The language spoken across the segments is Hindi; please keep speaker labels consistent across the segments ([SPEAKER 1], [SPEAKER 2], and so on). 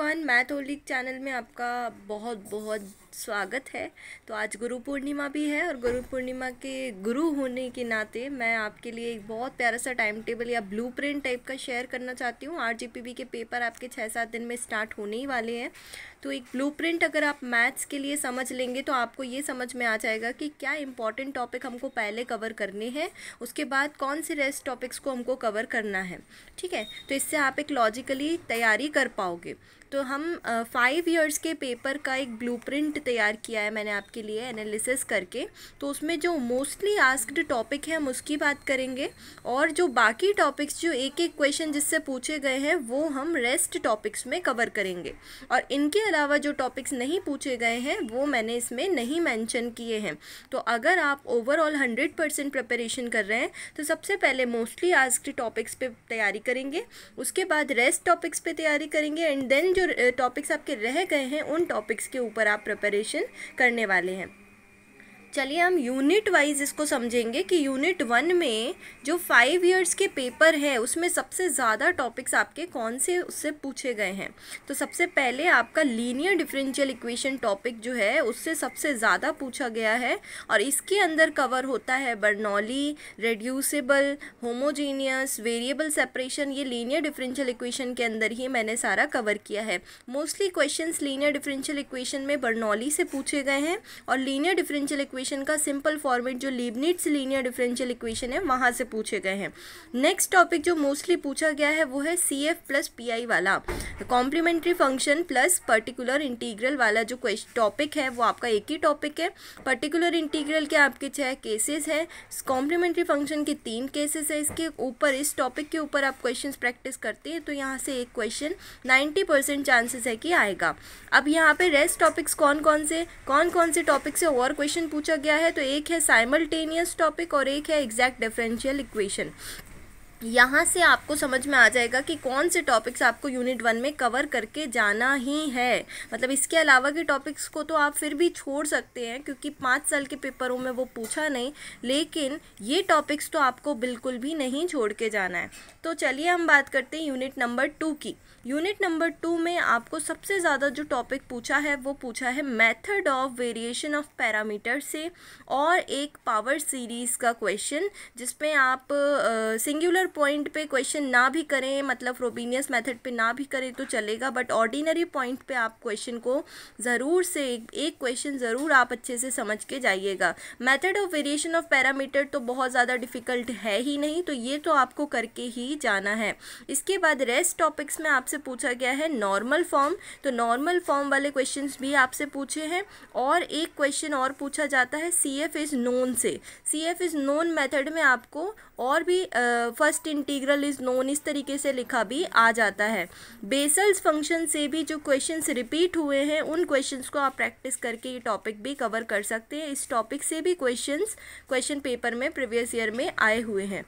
[SPEAKER 1] एवरीवन, मैथ होलिक चैनल में आपका बहुत बहुत स्वागत है। तो आज गुरु पूर्णिमा भी है और गुरु पूर्णिमा के गुरु होने के नाते मैं आपके लिए एक बहुत प्यारा सा टाइम टेबल या ब्लूप्रिंट टाइप का शेयर करना चाहती हूँ। RGPV के पेपर आपके 6-7 दिन में स्टार्ट होने ही वाले हैं। तो एक ब्लूप्रिंट अगर आप मैथ्स के लिए समझ लेंगे तो आपको ये समझ में आ जाएगा कि क्या इंपॉर्टेंट टॉपिक हमको पहले कवर करने हैं, उसके बाद कौन से रेस्ट टॉपिक्स को हमको कवर करना है। ठीक है, तो इससे आप एक लॉजिकली तैयारी कर पाओगे। तो हम 5 इयर्स के पेपर का एक ब्लूप्रिंट तैयार किया है मैंने आपके लिए एनालिसिस करके। तो उसमें जो मोस्टली आस्क्ड टॉपिक है हम उसकी बात करेंगे, और जो बाकी टॉपिक्स जो एक एक क्वेश्चन जिससे पूछे गए हैं वो हम रेस्ट टॉपिक्स में कवर करेंगे। और इनके अलावा जो टॉपिक्स नहीं पूछे गए हैं वो मैंने इसमें नहीं मेंशन किए हैं। तो अगर आप ओवरऑल 100% प्रिपरेशन कर रहे हैं तो सबसे पहले मोस्टली आस्क्ड टॉपिक्स पे तैयारी करेंगे, उसके बाद रेस्ट टॉपिक्स पे तैयारी करेंगे, एंड देन जो टॉपिक्स आपके रह गए हैं उन टॉपिक्स के ऊपर आप प्रिपरेशन करने वाले हैं। चलिए हम यूनिट वाइज इसको समझेंगे कि यूनिट 1 में जो 5 इयर्स के पेपर है उसमें सबसे ज़्यादा टॉपिक्स आपके कौन से उससे पूछे गए हैं। तो सबसे पहले आपका लीनियर डिफरेंशियल इक्वेशन टॉपिक जो है उससे सबसे ज़्यादा पूछा गया है, और इसके अंदर कवर होता है Bernoulli, reducible, homogeneous, variable separation. ये लीनियर डिफरेंशियल इक्वेशन के अंदर ही मैंने सारा कवर किया है। Mostly questions linear differential equation में बर्नौली से पूछे गए हैं, और लीनियर डिफरेंशियल इक्वेशन का सिंपल फॉर्मेट जो लीबनिट्ज़ लीनियर डिफरेंशियल इक्वेशन है वहां से पूछे गए हैं। नेक्स्ट टॉपिक जो मोस्टली पूछा गया है वो है CF प्लस PI वाला complementary function plus particular integral वाला जो टॉपिक है वो आपका एक ही टॉपिक है। पर्टिकुलर इंटीग्रल के आपके 6 केसेस हैं, कॉम्प्लीमेंट्री फंक्शन के 3 केसेस है। इसके ऊपर इस टॉपिक के ऊपर आप क्वेश्चंस प्रैक्टिस करते हैं तो यहाँ से एक क्वेश्चन 90% चांसेस है कि आएगा। अब यहाँ पे रेस्ट टॉपिक्स कौन कौन से टॉपिक से और क्वेश्चन पूछा गया है, तो एक है साइमल्टेनियस टॉपिक और एक है एग्जैक्ट डिफरेंशियल इक्वेशन। यहाँ से आपको समझ में आ जाएगा कि कौन से टॉपिक्स आपको यूनिट 1 में कवर करके जाना ही है। मतलब इसके अलावा के टॉपिक्स को तो आप फिर भी छोड़ सकते हैं क्योंकि 5 साल के पेपरों में वो पूछा नहीं, लेकिन ये टॉपिक्स तो आपको बिल्कुल भी नहीं छोड़ के जाना है। तो चलिए हम बात करते हैं यूनिट नंबर 2 की। यूनिट नंबर 2 में आपको सबसे ज़्यादा जो टॉपिक पूछा है वो पूछा है method of variation of parameter से, और एक पावर सीरीज़ का क्वेश्चन जिसमें आप सिंगुलर पॉइंट पे क्वेश्चन ना भी करें, मतलब फ्रोबेनियस मेथड पे ना भी करें तो चलेगा, बट ऑर्डिनरी पॉइंट पे आप क्वेश्चन को ज़रूर से एक क्वेश्चन ज़रूर आप अच्छे से समझ के जाइएगा। Method of variation of parameter तो बहुत ज़्यादा डिफ़िकल्ट है ही नहीं, तो ये तो आपको करके ही जाना है। इसके बाद रेस्ट टॉपिक्स में आपसे पूछा गया है नॉर्मल फॉर्म, तो नॉर्मल फॉर्म वाले क्वेश्चंस भी आपसे पूछे हैं, और एक क्वेश्चन और पूछा जाता है CF इज़ नोन से। CF इज़ नोन मेथड में आपको और भी फर्स्ट इंटीग्रल इज़ नोन इस तरीके से लिखा भी आ जाता है। बेसल्स फंक्शन से भी जो क्वेश्चंस रिपीट हुए हैं उन क्वेश्चंस को आप प्रैक्टिस करके ये टॉपिक भी कवर कर सकते हैं। इस टॉपिक से भी क्वेश्चन पेपर में प्रीवियस ईयर में आए हुए हैं।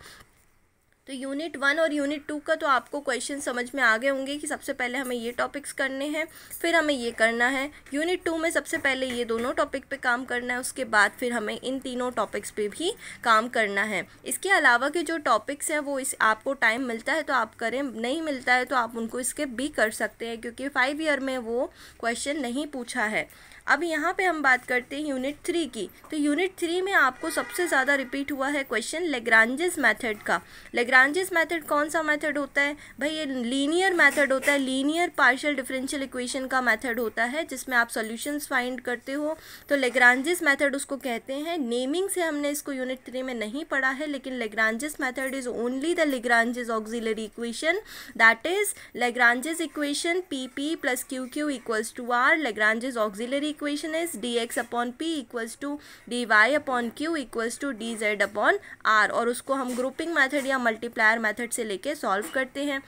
[SPEAKER 1] तो यूनिट 1 और यूनिट 2 का तो आपको क्वेश्चन समझ में आ गए होंगे कि सबसे पहले हमें ये टॉपिक्स करने हैं, फिर हमें ये करना है। यूनिट 2 में सबसे पहले ये दोनों टॉपिक पे काम करना है, उसके बाद फिर हमें इन तीनों टॉपिक्स पे भी काम करना है। इसके अलावा के जो टॉपिक्स हैं वो आपको टाइम मिलता है तो आप करें, नहीं मिलता है तो आप उनको स्किप भी कर सकते हैं क्योंकि 5 ईयर में वो क्वेश्चन नहीं पूछा है। अब यहाँ पे हम बात करते हैं यूनिट 3 की। तो यूनिट 3 में आपको सबसे ज़्यादा रिपीट हुआ है क्वेश्चन लेग्रांजेस मेथड का। लेग्रांजेस मेथड कौन सा मेथड होता है भाई? ये लीनियर मेथड होता है, लीनियर पार्शियल डिफरेंशियल इक्वेशन का मेथड होता है जिसमें आप सॉल्यूशंस फाइंड करते हो। तो लेग्रांजेस मेथड उसको कहते हैं। नेमिंग से हमने इसको यूनिट 3 में नहीं पढ़ा है, लेकिन Lagrange's method is only the Lagrange's auxiliary equation, that is Lagrange's equation PP plus QQ equals to R। Lagrange's auxiliary equation is dx upon p equals to dy upon q equals to dz अपॉन r, और उसको हम ग्रुपिंग मेथड या मल्टीप्लायर मेथड से लेके सॉल्व करते हैं।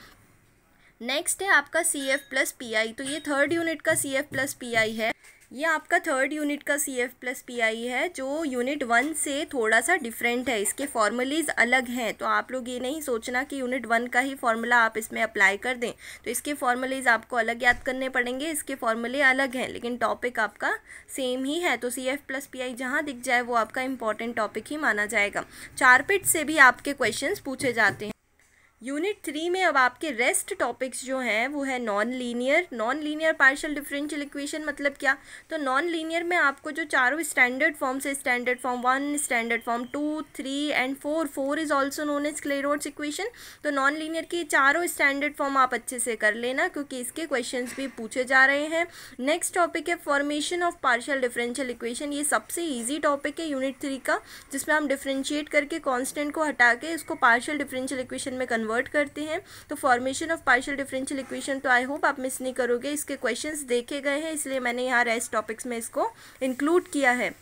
[SPEAKER 1] नेक्स्ट है आपका CF प्लस PI। तो ये थर्ड यूनिट का CF प्लस PI है, ये आपका थर्ड यूनिट का CF प्लस PI है जो यूनिट 1 से थोड़ा सा डिफरेंट है। इसके फॉर्मूलेज अलग हैं, तो आप लोग ये नहीं सोचना कि यूनिट 1 का ही फॉर्मूला आप इसमें अप्लाई कर दें। तो इसके फॉर्मूलेज आपको अलग याद करने पड़ेंगे, इसके फॉर्मूले अलग हैं लेकिन टॉपिक आपका सेम ही है। तो CF प्लस PI जहाँ दिख जाए वो आपका इंपॉर्टेंट टॉपिक ही माना जाएगा। चारपिट से भी आपके क्वेश्चंस पूछे जाते हैं। यूनिट 3 में अब आपके रेस्ट टॉपिक्स जो हैं वो है non linear partial differential equation मतलब क्या। तो नॉन लीनियर में आपको जो चारों स्टैंडर्ड फॉर्म से, standard form 1, standard form 2, 3 and 4 is also known as Clairaut's equation. तो नॉन लीनियर की चारों स्टैंडर्ड फॉर्म आप अच्छे से कर लेना क्योंकि इसके क्वेश्चन भी पूछे जा रहे हैं। नेक्स्ट टॉपिक है formation of partial differential equation. ये सबसे ईजी टॉपिक है यूनिट 3 का, जिसमें हम डिफरेंशिएट करके कॉन्स्टेंट को हटा के इसको पार्शियल डिफरेंशियल इक्वेशन में कन्वर्ट करते हैं। तो formation of partial differential equation तो आई होप आप मिस नहीं करोगे, इसके क्वेश्चंस देखे गए हैं इसलिए मैंने यहाँ रेस्ट टॉपिक्स में इसको इंक्लूड किया है।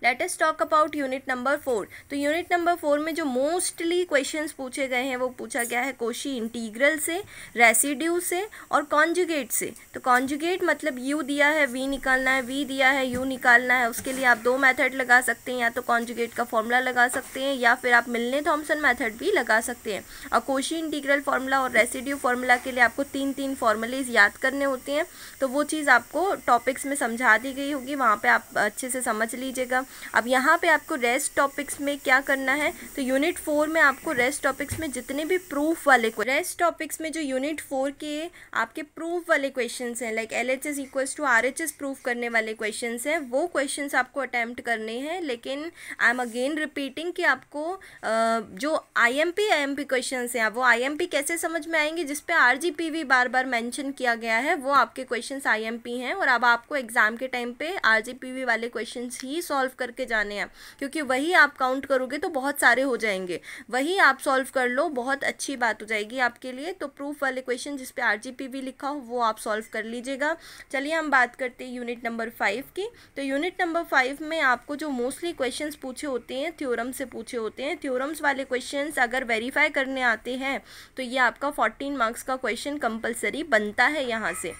[SPEAKER 1] Let us talk about unit number 4। तो यूनिट नंबर 4 में जो मोस्टली क्वेश्चंस पूछे गए हैं वो पूछा गया है कोशी इंटीग्रल से, रेसिड्यू से और कॉन्जुगेट से। तो कॉन्जुगेट मतलब यू दिया है वी निकालना है, वी दिया है यू निकालना है। उसके लिए आप दो मेथड लगा सकते हैं, या तो कॉन्जुगेट का फॉर्मूला लगा सकते हैं या फिर आप मिलने थॉम्सन मेथड भी लगा सकते हैं। और कोशी इंटीग्रल फार्मूला और रेसिड्यू फार्मूला के लिए आपको 3 फॉर्मूलेज याद करने होते हैं। तो वो चीज़ आपको टॉपिक्स में समझा दी गई होगी, वहाँ पर आप अच्छे से समझ लीजिएगा। अब यहाँ पे आपको रेस्ट टॉपिक्स में क्या करना है, तो यूनिट 4 में आपको रेस्ट टॉपिक्स में जितने भी प्रूफ वाले रेस्ट टॉपिक्स में जो यूनिट 4 के आपके प्रूफ वाले क्वेश्चंस हैं, like LHS equals to RHS proof करने वाले क्वेश्चंस हैं, वो क्वेश्चंस आपको अटैम्प्ट करने हैं। लेकिन आई एम अगेन रिपीटिंग कि आपको जो IMP क्वेश्चंस हैं, वो IMP कैसे समझ में आएंगे, जिस पे RGPV बार बार मेंशन किया गया है, वो आपके क्वेश्चंस IMP हैं। और अब आपको एग्जाम के टाइम पे RGPV वाले क्वेश्चंस ही सॉल्व करके जाने हैं, क्योंकि वही आप काउंट करोगे तो बहुत सारे हो जाएंगे, वही आप सॉल्व कर लो, बहुत अच्छी बात हो जाएगी आपके लिए। तो प्रूफ वाले क्वेश्चन जिस पे RGPV लिखा हो वो आप सॉल्व कर लीजिएगा। चलिए हम बात करते हैं यूनिट नंबर 5 की। तो यूनिट नंबर 5 में आपको जो मोस्टली क्वेश्चंस पूछे होते हैं थ्योरम से पूछे होते हैं। थ्योरम्स वाले क्वेश्चंस अगर वेरीफाई करने आते हैं तो ये आपका 14 मार्क्स का क्वेश्चन कंपलसरी बनता है। यहाँ से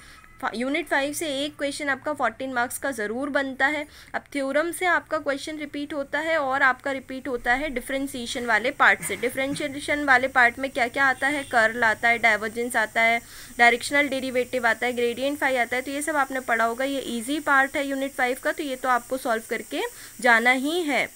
[SPEAKER 1] यूनिट 5 से एक क्वेश्चन आपका 14 मार्क्स का ज़रूर बनता है। अब थ्योरम से आपका क्वेश्चन रिपीट होता है और आपका रिपीट होता है डिफरेंशिएशन वाले पार्ट से। डिफरेंशिएशन वाले पार्ट में क्या क्या आता है, कर्ल आता है, डाइवर्जेंस आता है, डायरेक्शनल डेरिवेटिव आता है, ग्रेडियंट फाई आता है। तो ये सब आपने पढ़ा होगा, ये ईजी पार्ट है यूनिट 5 का, तो ये तो आपको सॉल्व करके जाना ही है।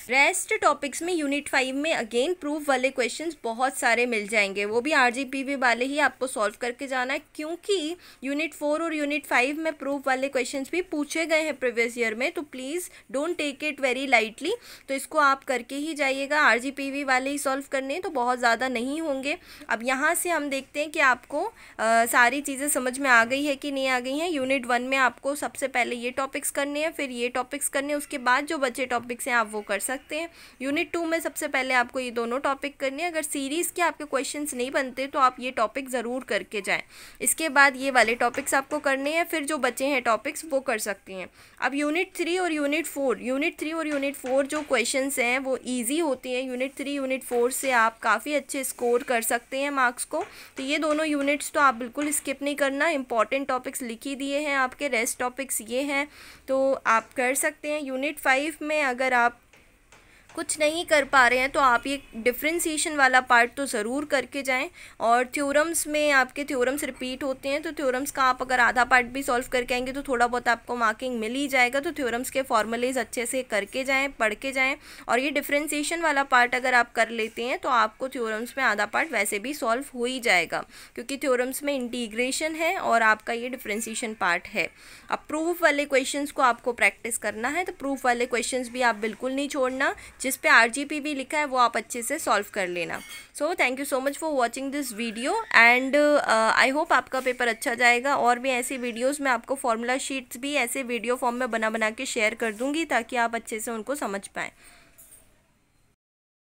[SPEAKER 1] रेस्ट टॉपिक्स में यूनिट 5 में अगेन प्रूफ वाले क्वेश्चंस बहुत सारे मिल जाएंगे, वो भी RGPV वाले ही आपको सॉल्व करके जाना है, क्योंकि यूनिट 4 और यूनिट 5 में प्रूफ वाले क्वेश्चंस भी पूछे गए हैं प्रीवियस ईयर में। तो please don't take it very lightly, तो इसको आप करके ही जाइएगा। RGPV वाले ही सॉल्व करने, तो बहुत ज़्यादा नहीं होंगे। अब यहाँ से हम देखते हैं कि आपको सारी चीज़ें समझ में आ गई है कि नहीं आ गई हैं। यूनिट 1 में आपको सबसे पहले ये टॉपिक्स करने हैं, फिर ये टॉपिक्स करने हैं, उसके बाद जो बचे टॉपिक्स हैं आप वो कर सकते हैं। यूनिट 2 में सबसे पहले आपको ये दोनों टॉपिक करने हैं। अगर सीरीज़ के आपके क्वेश्चंस नहीं बनते तो आप ये टॉपिक ज़रूर करके जाएं। इसके बाद ये वाले टॉपिक्स आपको करने हैं, फिर जो बचे हैं टॉपिक्स वो कर सकते हैं। अब यूनिट 3 और यूनिट 4 जो क्वेश्चंस हैं वो ईजी होती हैं। यूनिट 3 यूनिट 4 से आप काफ़ी अच्छे स्कोर कर सकते हैं मार्क्स को। तो ये दोनों यूनिट्स तो आप बिल्कुल स्किप नहीं करना। इंपॉर्टेंट टॉपिक्स लिख ही दिए हैं आपके, रेस्ट टॉपिक्स ये हैं, तो आप कर सकते हैं। यूनिट 5 में अगर आप कुछ नहीं कर पा रहे हैं तो आप ये डिफरेंशिएशन वाला पार्ट तो ज़रूर करके जाएं। और थ्योरम्स में आपके थ्योरम्स रिपीट होते हैं, तो थ्योरम्स का आप अगर आधा पार्ट भी सॉल्व करके आएंगे तो थोड़ा बहुत आपको मार्किंग मिल ही जाएगा। तो थ्योरम्स के फॉर्मूलेज अच्छे से करके जाएं, पढ़ के जाएं। और ये डिफरेंशिएशन वाला पार्ट अगर आप कर लेते हैं तो आपको थ्योरम्स में आधा पार्ट वैसे भी सॉल्व हो ही जाएगा, क्योंकि थ्योरम्स में इंटीग्रेशन है और आपका ये डिफरेंशिएशन पार्ट है। अब प्रूफ वाले क्वेश्चंस को आपको प्रैक्टिस करना है, तो प्रूफ वाले क्वेश्चंस भी आप बिल्कुल नहीं छोड़ना। जिस पे RGPV लिखा है वो आप अच्छे से सॉल्व कर लेना। So thank you so much for watching this video and I hope आपका पेपर अच्छा जाएगा। और भी ऐसी वीडियोस मैं आपको फॉर्मूला शीट्स भी ऐसे वीडियो फॉर्म में बना के शेयर कर दूंगी ताकि आप अच्छे से उनको समझ पाएँ।